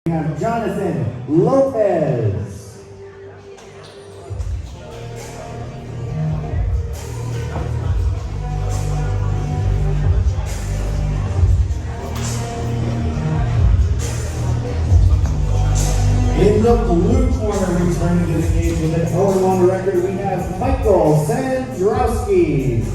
We have Jonathan Lopez. In the blue corner, returning to the cage with an 0-1 record, we have Michael Cendrowski.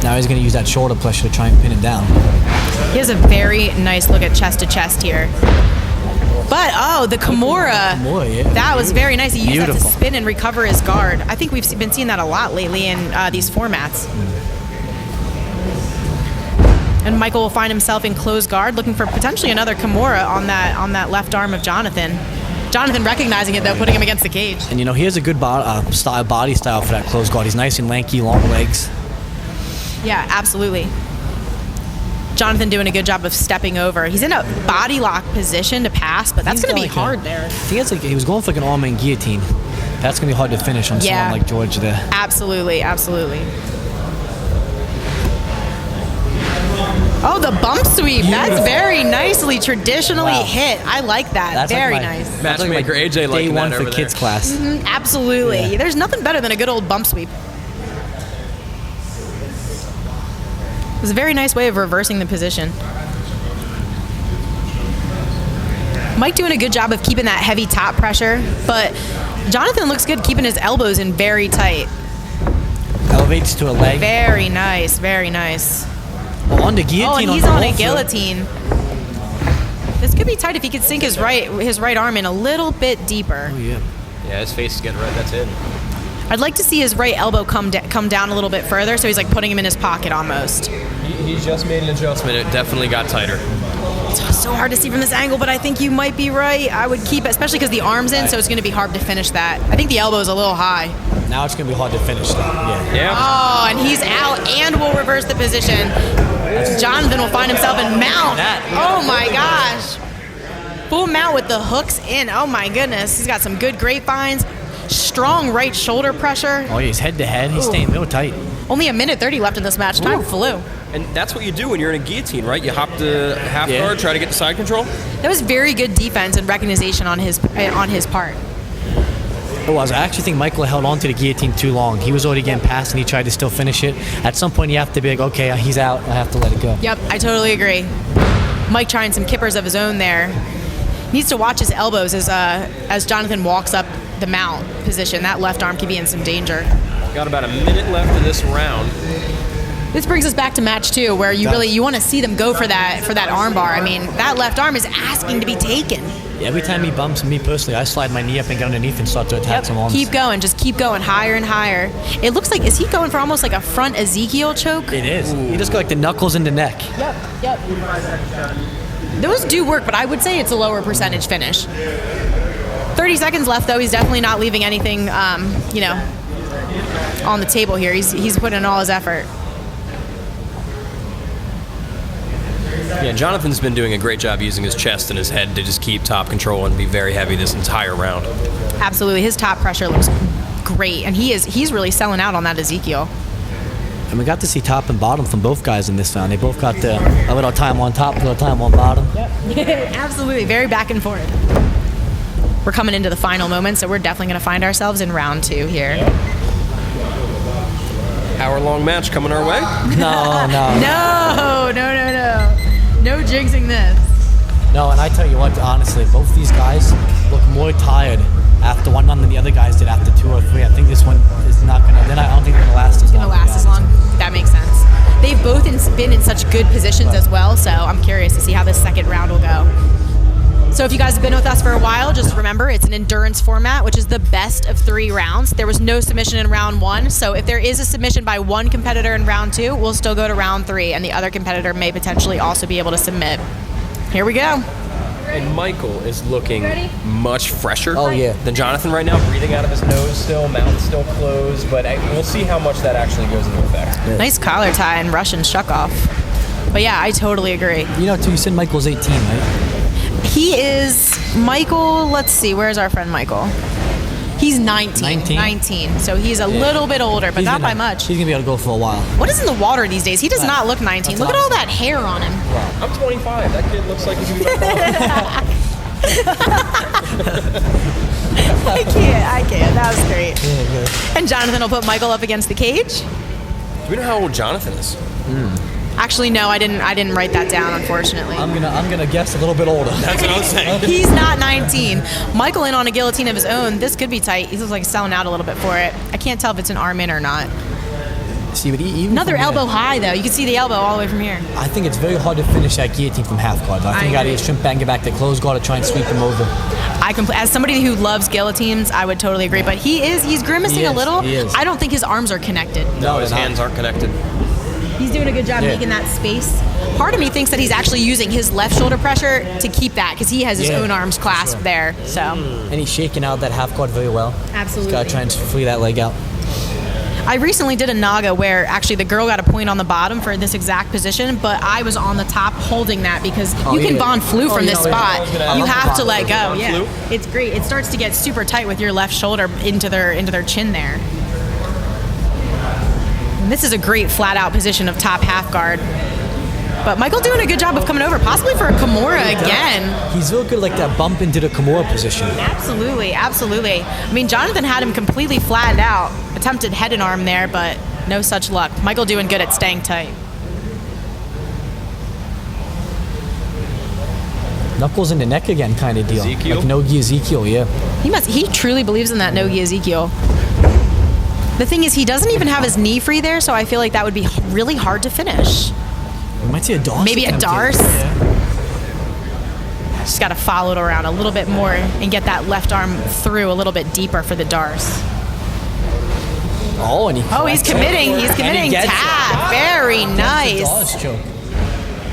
Now he's going to use that shoulder pressure to try and pin him down. He has a very nice look at chest to chest here. But, oh, the Kimura. Yeah. That was very nice. He used that to Beautiful. spin and recover his guard. I think we've been seeing that a lot lately in these formats. And Michael will find himself in closed guard, looking for potentially another Kimura on that left arm of Jonathan. Jonathan recognizing it, though, putting him against the cage. And, you know, he has a good body style for that closed guard. He's nice and lanky, long legs. Yeah, absolutely. Jonathan doing a good job of stepping over. He's in a body lock position to pass, but that's going to be hard there. I think he was going for like an all-man guillotine. That's going to be hard to finish on someone like George there. Absolutely, absolutely. Oh, the bump sweep. Beautiful. That's very nicely traditionally hit. I like that. That's very like nice. Matchmaker AJ liking that over there. Day one for kids class. Mm-hmm, absolutely. Yeah. There's nothing better than a good old bump sweep. It was a very nice way of reversing the position. Mike doing a good job of keeping that heavy top pressure, but Jonathan looks good keeping his elbows in very tight. Elevates to a leg. Very nice, very nice. Well, on the guillotine. Oh, and he's on a guillotine. This could be tight if he could sink his right arm in a little bit deeper. Oh, yeah. Yeah, his face is getting red. That's it. I'd like to see his right elbow come down a little bit further, so he's like putting him in his pocket almost. He just made an adjustment. It definitely got tighter. It's so hard to see from this angle, but I think you might be right. I would keep it, especially because the arm's in, so it's going to be hard to finish that. I think the elbow is a little high. Now it's going to be hard to finish that. Yeah. Oh, and he's out and will reverse the position. Jonathan will find himself in mount. Oh my gosh. Full mount with the hooks in. Oh my goodness. He's got some good grapevines. Strong right shoulder pressure. Oh, yeah, he's head to head. He's staying real tight. Only a minute 30 left in this match. Time flew. And that's what you do when you're in a guillotine, right? You hop to half guard, try to get the side control. That was very good defense and recognition on his part. It was. I actually think Michael held on to the guillotine too long. He was already getting past and he tried to still finish it. At some point, you have to be like, okay, he's out. I have to let it go. Yep, I totally agree. Mike trying some kippers of his own there. Needs to watch his elbows as Jonathan walks up the mount position. That left arm could be in some danger. Got about a minute left in this round. This brings us back to match 2, where you want to see them go for that arm bar. I mean, that left arm is asking to be taken. Every time he bumps me personally, I slide my knee up and get underneath and start to attack some arms. Keep going. Just keep going higher and higher. It looks like, is he going for almost like a front Ezekiel choke? It is. Ooh. He just got like the knuckles in the neck. Yep. Those do work, but I would say it's a lower percentage finish. 30 seconds left, though. He's definitely not leaving anything, on the table here. He's putting in all his effort. Yeah, Jonathan's been doing a great job using his chest and his head to just keep top control and be very heavy this entire round. Absolutely. His top pressure looks great, and he's really selling out on that Ezekiel. And we got to see top and bottom from both guys in this round. They both got a little time on top, a little time on bottom. Yep. Absolutely. Very back and forth. We're coming into the final moment, so we're definitely going to find ourselves in round 2 here. Hour-long match coming our way? No. No jinxing this. No, and I tell you what, honestly, both these guys look more tired after one round than the other guys did after 2 or 3. I think this one is not going to, I don't think it's going to last as long. It's going to last as long. That makes sense. They've both been in such good positions as well, so I'm curious to see how this second round will go. So if you guys have been with us for a while, just remember it's an endurance format, which is the best of 3 rounds. There was no submission in round 1, so if there is a submission by one competitor in round 2, we'll still go to round 3, and the other competitor may potentially also be able to submit. Here we go. And Michael is looking much fresher than Jonathan right now, breathing out of his nose still, mouth still closed, but we'll see how much that actually goes into effect. Yeah. Nice collar tie and Russian shuck off. But yeah, I totally agree. Too, you said Michael's 18, right? He is, Michael, let's see, where's our friend Michael? He's 19. So he's a little bit older, but not by much. He's going to be able to go for a while. What is in the water these days? He does not look 19. Look at all that hair on him. Wow. I'm 25. That kid looks like he's going to be I can't. That was great. And Jonathan will put Michael up against the cage. Do we know how old Jonathan is? Actually, no, I didn't write that down, unfortunately. I'm gonna guess a little bit older. That's what I was saying. He's not 19. Michael in on a guillotine of his own. This could be tight. He looks like he's selling out a little bit for it. I can't tell if it's an arm in or not. See, but even another elbow high, though. You can see the elbow all the way from here. I think it's very hard to finish that guillotine from half guard. I think you got to shrimp back and get back to close guard to try and sweep him over. As somebody who loves guillotines, I would totally agree. But he's grimacing a little. He is. I don't think his arms are connected. No, his hands aren't connected. He's doing a good job making that space. Part of me thinks that he's actually using his left shoulder pressure to keep that because he has his own arms clasped there. So. And he's shaking out that half guard very well. Absolutely. He's got to try and free that leg out. I recently did a Naga where actually the girl got a point on the bottom for this exact position, but I was on the top holding that because you can bond flu from this spot. You have to let go. Yeah, it's great. It starts to get super tight with your left shoulder into their chin there. And this is a great flat out position of top half guard. But Michael doing a good job of coming over, possibly for a Kimura again. He's real good like that bump into the Kimura position. Absolutely. I mean, Jonathan had him completely flattened out. Attempted head and arm there, but no such luck. Michael doing good at staying tight. Knuckles in the neck again kind of deal. Ezekiel? Like no-gi Ezekiel, yeah. He truly believes in that no-gi Ezekiel. The thing is, he doesn't even have his knee free there, so I feel like that would be really hard to finish. We might see a Darce. Maybe a Darce. Yeah. Just got to follow it around a little bit more and get that left arm through a little bit deeper for the Darce. Oh, and he's committing. He's committing. Tap. Very nice.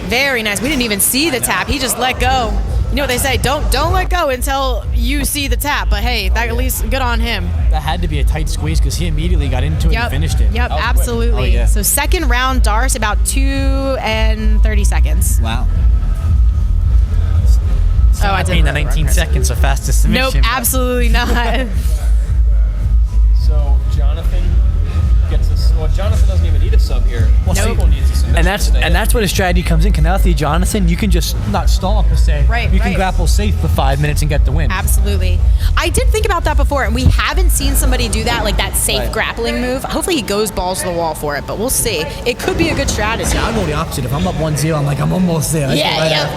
Very nice. We didn't even see the tap. He just let go. You know what they say? Don't let go until you see the tap. But hey, that at least good on him. That had to be a tight squeeze because he immediately got into it and finished it. Yep, absolutely. Oh, yeah. So second round Darce, about 2 and 30 seconds. Wow. I didn't. The 19 seconds, the fastest submission. Nope, absolutely not. So Jonathan gets this. Well, Jonathan doesn't even need a sub here. Well, Michael needs a submission. And that's where the strategy comes in. Because now with Jonathan, you can just not stall per se. Right. You can grapple safe for 5 minutes and get the win. Absolutely. I did think about that before, and we haven't seen somebody do that, like that safe grappling move. Hopefully he goes balls to the wall for it, but we'll see. It could be a good strategy. I'll go the opposite. If I'm up 1-0, I'm like, I'm almost there.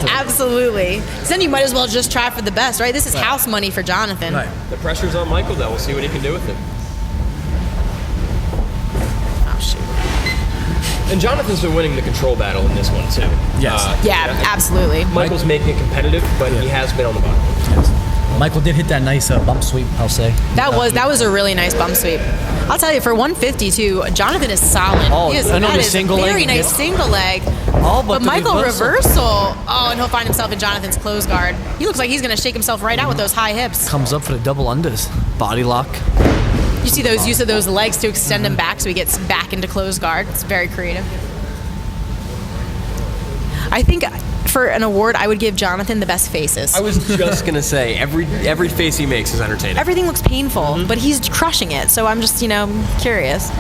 Absolutely. So then you might as well just try for the best, right? This is house money for Jonathan. Right. The pressure's on Michael, though. We'll see what he can do with it. Oh, shoot. And Jonathan's been winning the control battle in this one too. Yes. Yeah, absolutely. Michael's making it competitive, but he has been on the bottom. Michael did hit that nice bump sweep, I'll say. That was a really nice bump sweep. I'll tell you, for 152, Jonathan is solid. Oh, He is, I know, that the is single a very leg. nice single leg. Oh, but the Michael reversal. Oh, and he'll find himself in Jonathan's close guard. He looks like he's going to shake himself right out with those high hips. Comes up for the double unders. Body lock. You see those use of those legs to extend him back so he gets back into close guard. It's very creative. I think for an award, I would give Jonathan the best faces. I was just gonna say every face he makes is entertaining. Everything looks painful, but he's crushing it. So I'm just, curious.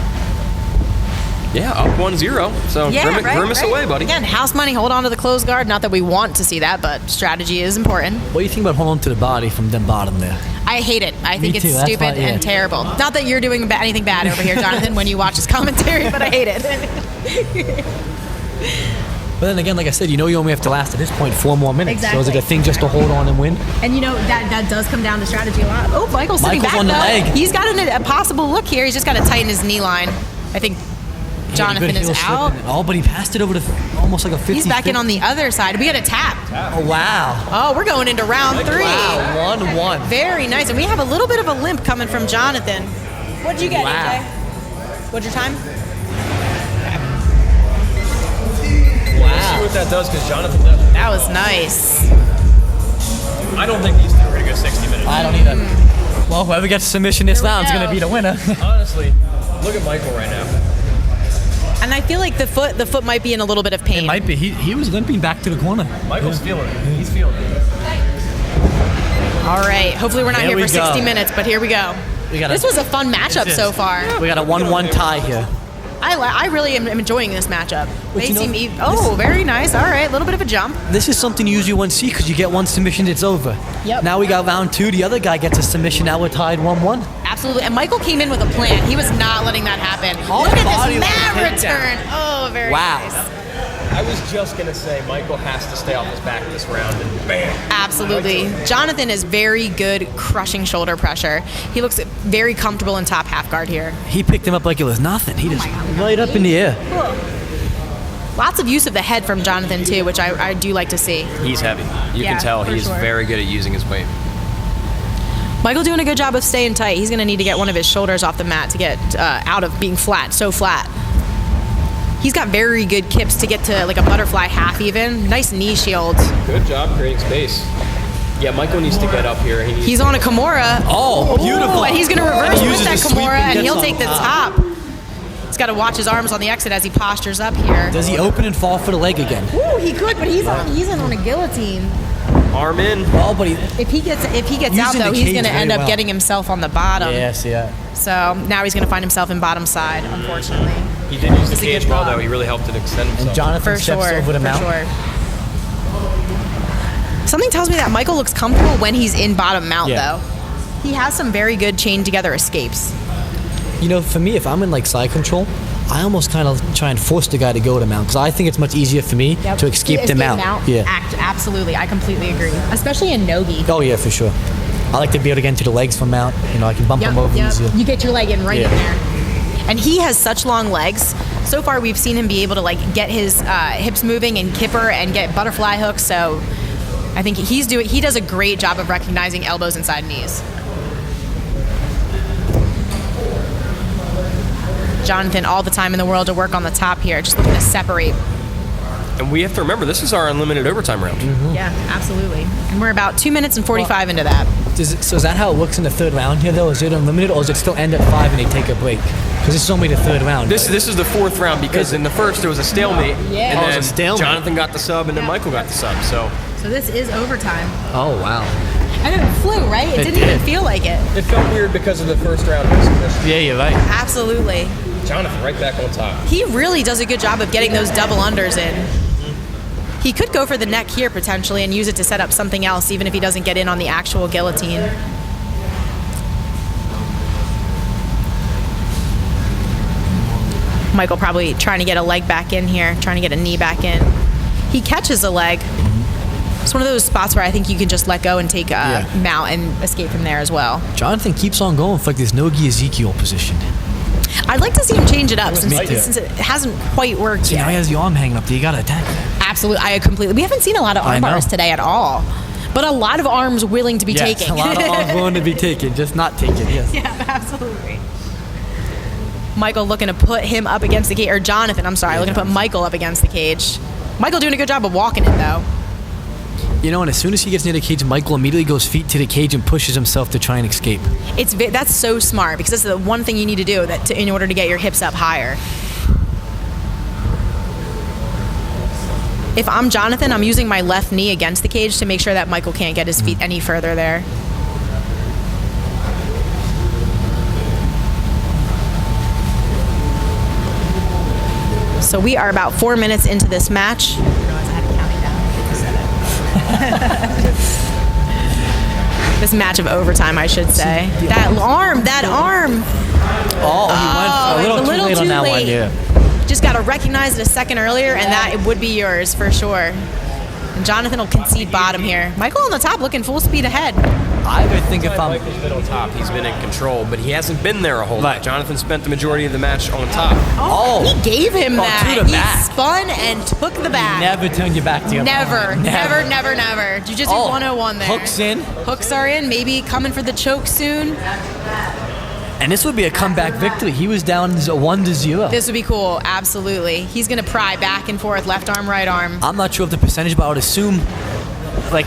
Yeah, up 1-0. So grimace away, buddy. Again, house money, hold on to the close guard. Not that we want to see that, but strategy is important. What do you think about holding to the body from the bottom there? I hate it. I think Me it's too. That's stupid why, yeah. and terrible. Not that you're doing anything bad over here, Jonathan, when you watch his commentary, but I hate it. But then again, like I said, you only have to last at this point 4 more minutes. So is it Exactly. a thing just to hold on and win? And that does come down to strategy a lot. Oh, Michael's sitting Michael's back on the though. leg. He's got a possible look here. He's just got to tighten his knee line. I think Jonathan Good is heel out. slip. Oh, but he passed it over to almost like a 50. He's back in on the other side. We got a tap. Oh, wow. Oh, we're going into round 3. Wow, 1-1. Very nice. And we have a little bit of a limp coming from Jonathan. What'd you get, Wow. AJ? What's your time? We'll see what that does because Jonathan does. That was nice. I don't think these two are gonna go 60 minutes. I don't either. Well, whoever gets submission this Here we round is going go. to be the winner. Honestly, look at Michael right now. And I feel like the foot might be in a little bit of pain. It might be. He was limping back to the corner. Michael's feeling it. He's feeling it. All right. Hopefully we're not Here here we for 60 go. minutes, but here we go. This was a fun matchup so far. We got a 1-1 tie here. I really am enjoying this matchup. They you know, seem very nice. All right, a little bit of a jump. This is something you usually won't see because you get one submission, it's over. Yep. Now we got round 2. The other guy gets a submission. Now we're tied 1-1. Absolutely. And Michael came in with a plan. He was not letting that happen. Oh, Look at body this like mad a takedown. return. Oh, very Wow. nice. I was just gonna say Michael has to stay off his back this round, and bam. Absolutely. Jonathan is very good crushing shoulder pressure. He looks very comfortable in top half guard here. He picked him up like it was nothing. He just my God. right up in the air. Lots of use of the head from Jonathan, too, which I do like to see. He's heavy. You Yeah, can tell for he's sure. very good at using his weight. Michael doing a good job of staying tight. He's going to need to get one of his shoulders off the mat to get out of being flat, so flat. He's got very good kips to get to like a butterfly half even. Nice knee shield. Good job creating space. Yeah, Michael needs to get up here. He's on a Kimura. Oh, beautiful. And he's going to reverse He with uses that the sweep Kimura, and and gets he'll on take the top. He's got to watch his arms on the exit as he postures up here. Does he open and fall for the leg again? Ooh, he could, but he's in on a guillotine. Arm in. Oh, but he... If he gets out Using though, the he's cage going to very end up well. getting himself on the bottom. Yes, yeah. So now he's going to find himself in bottom side, unfortunately. He did use the It's a good cage well, thought. though. He really helped it extend himself. And Jonathan For steps sure. over the For mount. sure. Something tells me that Michael looks comfortable when he's in bottom mount, Yeah. though. He has some very good chain together escapes. For me, if I'm in like side control, I almost kind of try and force the guy to go to mount because I think it's much easier for me to escape the mount. Yeah. Absolutely, I completely agree. Especially in nogi. Oh yeah, for sure. I like to be able to get into the legs from mount. I can bump him over easier. You get your leg in right Yeah. in there. And he has such long legs. So far, we've seen him be able to get his hips moving and kipper and get butterfly hooks. So I think he does a great job of recognizing elbows inside knees. Jonathan, all the time in the world to work on the top here, just looking to separate. And we have to remember, this is our unlimited overtime round. Yeah, absolutely. And we're about 2 minutes and 45 into that. So is that how it works in the third round here though? Is it unlimited or does it still end at 5 and they take a break? Because this is only the third round. This is the fourth round because in the first there was a stalemate. Yeah. And Oh, it then was a stalemate. Jonathan got the sub and then Michael got the sub. So So this is overtime. Oh wow. I know, it flew, right? It didn't even feel like it. it felt weird because of the first round. Yeah, you're right. Absolutely. Jonathan right back on top. He really does a good job of getting those double unders in. He could go for the neck here potentially and use it to set up something else, even if he doesn't get in on the actual guillotine. Michael probably trying to get a leg back in here, trying to get a knee back in. He catches a leg. It's one of those spots where I think you can just let go and take a mount and escape from there as well. Jonathan keeps on going for like this Nogi Ezekiel position. I'd like to see him change it up Me too. since it hasn't quite worked See, now yet. he has the arm hanging up. You got to attack that. Absolutely, I completely. We haven't seen a lot of arm know. bars today at all, but a lot of arms willing to be Yes, taken. a lot of arms willing to be taken, just not taken. Yes. Yeah, absolutely. Michael looking to put him up against the cage, or Jonathan, I'm sorry, looking to put Michael up against the cage. Michael doing a good job of walking it though. You know, and as soon as he gets near the cage, Michael immediately goes feet to the cage and pushes himself to try and escape. That's so smart because that's the one thing you need to do in order to get your hips up higher. If I'm Jonathan, I'm using my left knee against the cage to make sure that Michael can't get his feet any further there. So we are about 4 minutes into this match. I realized I had it counting down. This match of overtime, I should say. That arm. Oh, he went a little too late on that one, yeah. Just got to recognize it a second earlier, and that it would be yours for sure. And Jonathan will concede bottom here. Michael on the top looking full speed ahead. I would think if I'm... Michael's been on top, he's been in control, but he hasn't been there a whole lot. Jonathan spent the majority of the match on top. Oh, he gave him that. To the He back. spun and took the back. Never turn your back to your Never. Jiu-Jitsu 101 there. Hooks in. Hooks are in. Maybe coming for the choke soon. And this would be a comeback victory. He was down 1-0. This would be cool. Absolutely. He's going to pry back and forth, left arm, right arm. I'm not sure of the percentage, but I would assume like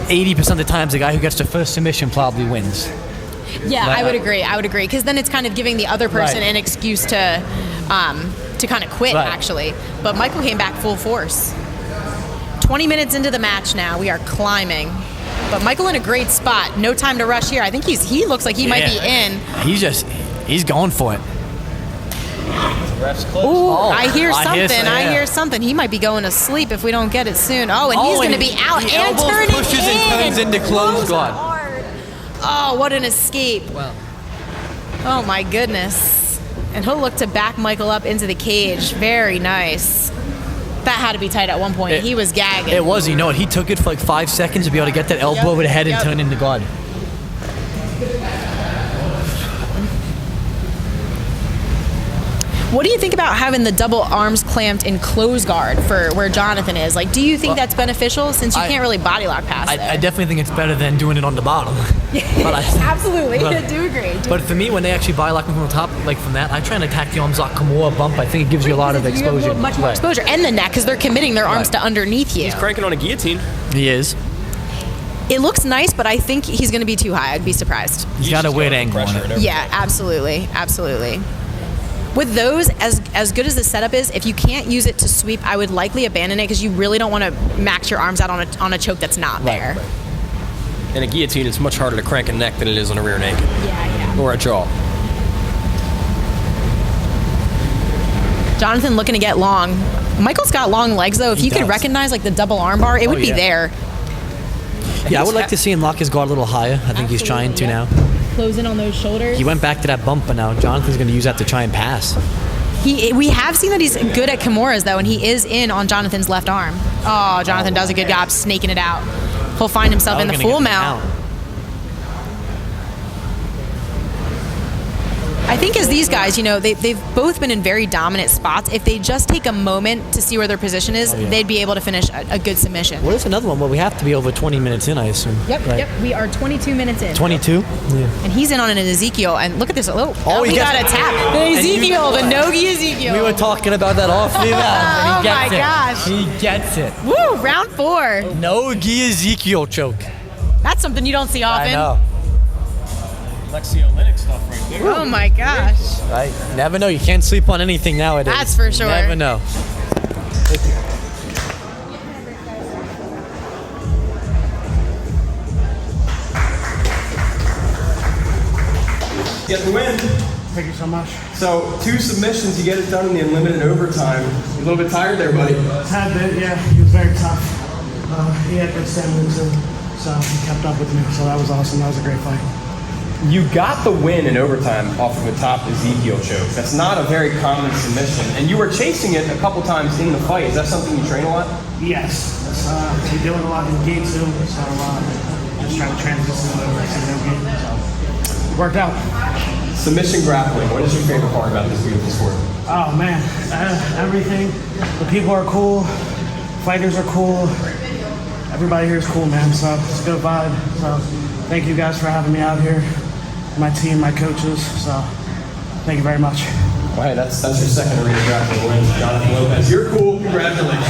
80% of the times the guy who gets the first submission probably wins. Yeah, But, I would agree. Because then it's kind of giving the other person an excuse to kind of quit, actually. But Michael came back full force. 20 minutes into the match now. We are climbing. But Michael in a great spot. No time to rush here. I think he looks like he might be in. He's going for it. Ref's close. Ooh, I hear something. I hear something. He might be going to sleep if we don't get it soon. Oh, and he's going to be out he and elbows, turning pushes in. and turns into close guard. Hard. Oh, what an escape. Wow. Oh, my goodness. And he'll look to back Michael up into the cage. Very nice. That had to be tight at one point. He was gagging. It was. You know what? He took it for like 5 seconds to be able to get that elbow over the head and turn into guard. What do you think about having the double arms clamped in close guard for where Jonathan is? Like, do you think that's beneficial since you can't really body lock past it? I definitely think it's better than doing it on the bottom. Absolutely. I do agree. But for me, when they actually body lock me from the top, like from that, I try and attack the arms like Kimura bump. I think it gives you a lot of exposure. Much more exposure. And the neck, because they're committing their arms to underneath you. He's cranking on a guillotine. He is. It looks nice, but I think he's going to be too high. I'd be surprised. He's got a weird angle on it. Yeah, absolutely. Absolutely. With those, as good as the setup is, if you can't use it to sweep, I would likely abandon it because you really don't want to max your arms out on a choke that's not there. Right. In a guillotine, it's much harder to crank a neck than it is on a rear naked. Yeah. Or a jaw. Jonathan looking to get long. Michael's got long legs, though. If you could recognize like the double arm bar, it would be there. Yeah, I would like to see him lock his guard a little higher. I think he's trying to now. Close in on those shoulders. He went back to that bump, but now Jonathan's going to use that to try and pass. We have seen that he's good at Kimuras, though, and he is in on Jonathan's left arm. Oh, Jonathan does a good job snaking it out. He'll find himself in the full mount. I think as these guys, they've both been in very dominant spots. If they just take a moment to see where their position is, they'd be able to finish a good submission. Well, there's another one, but we have to be over 20 minutes in, I assume. Yep. We are 22 minutes in. 22? Yeah. And he's in on an Ezekiel. And look at this. He gets got a tap. The Ezekiel, the Nogi Ezekiel. We were talking about that off the Oh, my gosh. He gets it. Woo, round 4. Nogi Ezekiel choke. That's something you don't see often. I know. Lexiolytic stuff right there. Oh, my gosh. Right? Never know. You can't sleep on anything nowadays. That's for sure. Never know. Get the win. Thank you so much. So 2 submissions, you get it done in the unlimited overtime. You a little bit tired there, buddy? Had been, yeah. He was very tough. He had good stamina too, so he kept up with me. So that was awesome. That was a great fight. You got the win in overtime off of a top Ezekiel choke. That's not a very common submission, and you were chasing it a couple times in the fight. Is that something you train a lot? Yes. We do it a lot in Gate too, so just trying to transition over to no Gate. So it worked out. submission grappling. What is your favorite part about this beautiful sport? Oh man, everything. The people are cool. Fighters are cool. Everybody here is cool, man. So it's a good vibe. So thank you guys for having me out here. My team, my coaches. So thank you very much. Well, hey, that's your second arena grappling win, Jonathan Lopez. You're cool. Congratulations.